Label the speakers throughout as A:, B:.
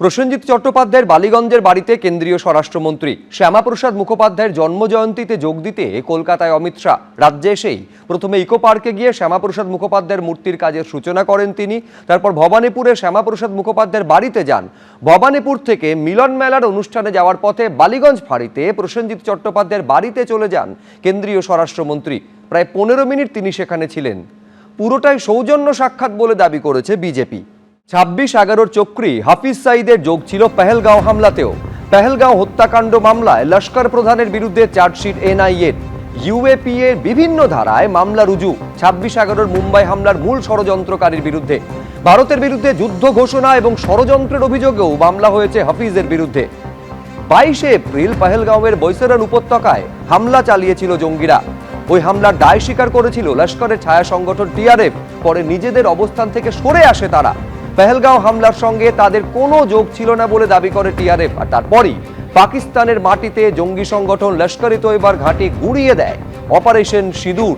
A: প্রসেনজিৎ চট্টোপাধ্যায়ের বালিগঞ্জের বাড়িতে কেন্দ্রীয় স্বরাষ্ট্রমন্ত্রী শ্যামাপ্রসাদ মুখোপাধ্যায়ের জন্মজয়ন্তীতে যোগ দিতে কলকাতায় অমিত শাহ রাজ্যে এসেই প্রথমে ইকো পার্কে গিয়ে শ্যামাপ্রসাদ মুখোপাধ্যায়ের মূর্তির কাজের সূচনা করেন তিনি। তারপর ভবানীপুরে শ্যামাপ্রসাদ মুখোপাধ্যায়ের বাড়িতে যান। ভবানীপুর থেকে মিলন মেলার অনুষ্ঠানে যাওয়ার পথে বালিগঞ্জ ফাঁড়িতে প্রসেনজিৎ চট্টোপাধ্যায়ের বাড়িতে চলে যান কেন্দ্রীয় স্বরাষ্ট্রমন্ত্রী। প্রায় 15 মিনিট তিনি সেখানে ছিলেন। পুরোটাই সৌজন্য সাক্ষাৎ বলে দাবি করেছে বিজেপি। 26/11 চক্রী হাফিজ সাঈদের যোগ ছিল পেহেলগাঁও হামলাতেও। পেহেলগাঁও হত্যাকাণ্ড মামলায় লস্কর প্রধানের বিরুদ্ধে চার্জশিট এনআইএর। ইউএপি এর বিভিন্ন ধারায় মামলা রুজু 26/11 মুম্বাই হামলার মূল ষড়যন্ত্রকারীর বিরুদ্ধে। ভারতের বিরুদ্ধে যুদ্ধ ঘোষণা এবং ষড়যন্ত্রের অভিযোগেও মামলা হয়েছে হাফিজের বিরুদ্ধে। 22 এপ্রিল পেহেলগাঁওয়ের বৈসরান উপত্যকায় হামলা চালিয়েছিল জঙ্গিরা। ওই হামলার দায় স্বীকার করেছিল লস্করের ছায়া সংগঠন টিআরএফ। পরে নিজেদের অবস্থান থেকে সরে আসে তারা। পেহেলগাঁও হামলার সঙ্গে তাদের কোনো যোগ ছিল না বলে দাবি করে টিআরএফ। আর তারপরই পাকিস্তানের মাটিতে জঙ্গি সংগঠন লস্কর-ই-তৈবার ঘাঁটি গুঁড়িয়ে দেয় অপারেশন সিঁদুর।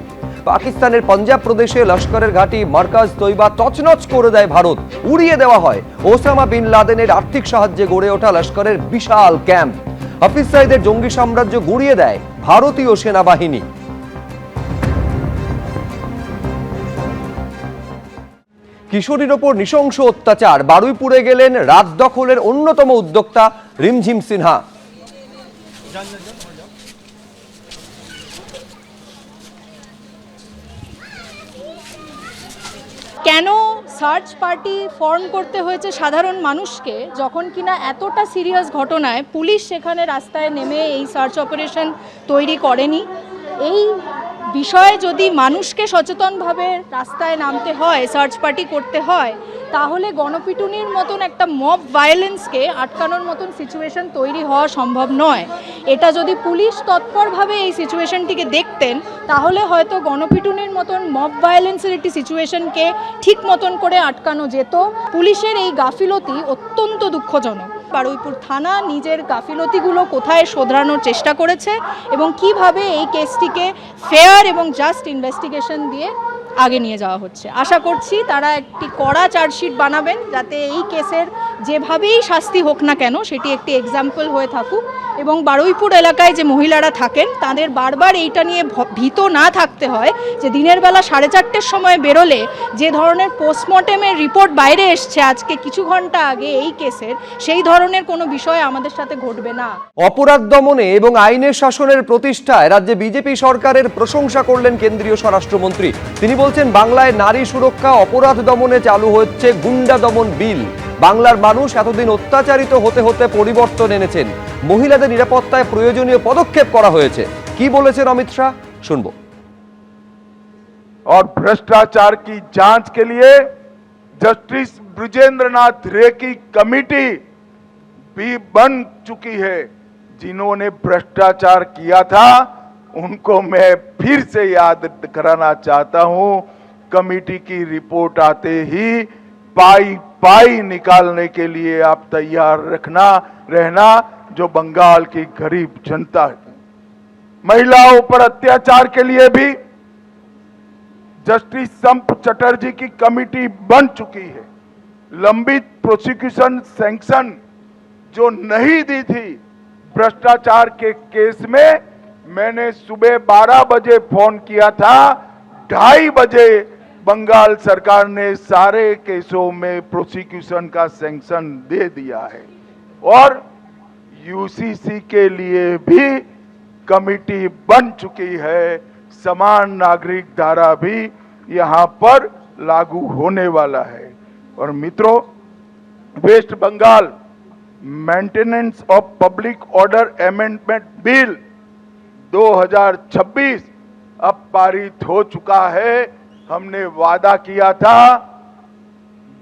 A: পাকিস্তানের পাঞ্জাব প্রদেশে লস্করের ঘাঁটি মার্কাজ তৈবা তছনছ করে দেয় ভারত। উড়িয়ে দেওয়া হয় ওসামা বিন লাদেনের আর্থিক সাহায্যে গড়ে ওঠা লস্করের বিশাল ক্যাম্প। হাফিজ সাঈদের জঙ্গি সাম্রাজ্য গুঁড়িয়ে দেয় ভারতীয় সেনাবাহিনী। কিশোরীর ওপর নৃশংস অত্যাচার, বারুইপুরে গেলেন রাত দখলের অন্যতম উদ্যোক্তা রিমঝিম সিনহা।
B: কেন সার্চ পার্টি ফর্ম করতে হয়েছে সাধারণ মানুষকে, যখন কিনা এতটা সিরিয়াস ঘটনায় পুলিশ সেখানে রাস্তায় নেমে এই সার্চ অপারেশন তৈরি করেনি? এই বিষয়ে যদি মানুষকে সচেতনভাবে রাস্তায় নামতে হয়, সার্চ পার্টি করতে হয়, তাহলে গণপিটুনির মতন একটা মব ভায়োলেন্সকে আটকানোর মতন সিচুয়েশন তৈরি হওয়া সম্ভব নয়। এটা যদি পুলিশ তৎপরভাবে এই সিচুয়েশনটিকে দেখতেন, তাহলে হয়তো গণপিটুনির মতন মব ভায়োলেন্সের একটি সিচুয়েশনকে ঠিক মতন করে আটকানো যেত। পুলিশের এই গাফিলতি অত্যন্ত দুঃখজনক। বারুইপুর থানা নিজের গাফিলতিগুলো কোথায় শোধরানোর চেষ্টা করেছে এবং কিভাবে এই কেসটিকে ফেয়ার এবং জাস্ট ইনভেস্টিগেশন দিয়ে আগে নিয়ে যাওয়া হচ্ছে। আশা করছি তারা একটি কড়া চার্জশিট বানাবেন, যাতে এই কেসের যেভাবেই শাস্তি হোক না কেন সেটি একটি এক্সাম্পল হয়ে থাকুক এবং বারুইপুর এলাকায় যে মহিলারা থাকেন তাদের বারবার এইটা নিয়ে ভীত না থাকতে হয় যে দিনের বেলা 4:30-র সময় বেরোলে যে ধরনের পোস্টমর্টেমের রিপোর্ট বাইরে এসছে আজকে কিছু ঘন্টা আগে এই কেসের, সেই ধরনের কোনো বিষয় আমাদের সাথে ঘটবে না।
A: অপরাধ দমনে এবং আইনের শাসনের প্রতিষ্ঠায় রাজ্যে বিজেপি সরকারের প্রশংসা করলেন কেন্দ্রীয় স্বরাষ্ট্রমন্ত্রী। তিনি বলছেন, বাংলায় নারী সুরক্ষা অপরাধ দমনে চালু হচ্ছে গুন্ডা দমন বিল। বাংলার মানুষ এতদিন অত্যাচারিত হতে হতে পরিবর্তন এনেছেন। মহিলাদের নিরাপত্তায় প্রয়োজনীয় পদক্ষেপ করা হয়েছে। কি বলেছেন অমিত শাহ, শুনবো।
C: और भ्रष्टाचार की जांच के लिए जस्टिस बृजेंद्र नाथ रे की कमेटी भी बन चुकी है। जिन्होंने भ्रष्टाचार किया था उनको मैं फिर से याद कराना चाहता हूं, कमेटी की रिपोर्ट आते ही पाई पाई निकालने के लिए आप तैयार रहना जो बंगाल की गरीब जनता है। महिलाओं पर अत्याचार के लिए भी जस्टिस संप चटर्जी की कमेटी बन चुकी है। लंबित प्रोसिक्यूशन सैंक्शन जो नहीं दी थी भ्रष्टाचार के केस में, मैंने सुबह 12 बजे फोन किया था, 2:30 बजे बंगाल सरकार ने सारे केसों में प्रोसिक्यूशन का सैंक्शन दे दिया है। और यूसीसी के लिए भी कमेटी बन चुकी है। समान नागरिक धारा भी यहां पर लागू होने वाला है। और मित्रों, West Bengal maintenance of public order amendment bill 2026 अब पारित हो चुका है। हमने वादा किया था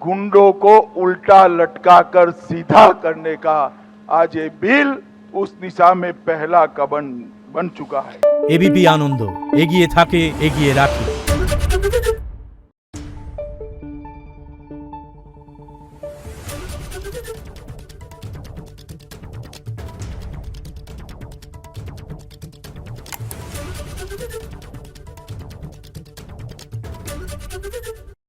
C: गुंडों को उल्टा लटकाकर सीधा करने का, आज ये बिल उस दिशा में पहला कदम बन चुका है।
D: एबीपी आनंद एगिए थाके एगिए राखे।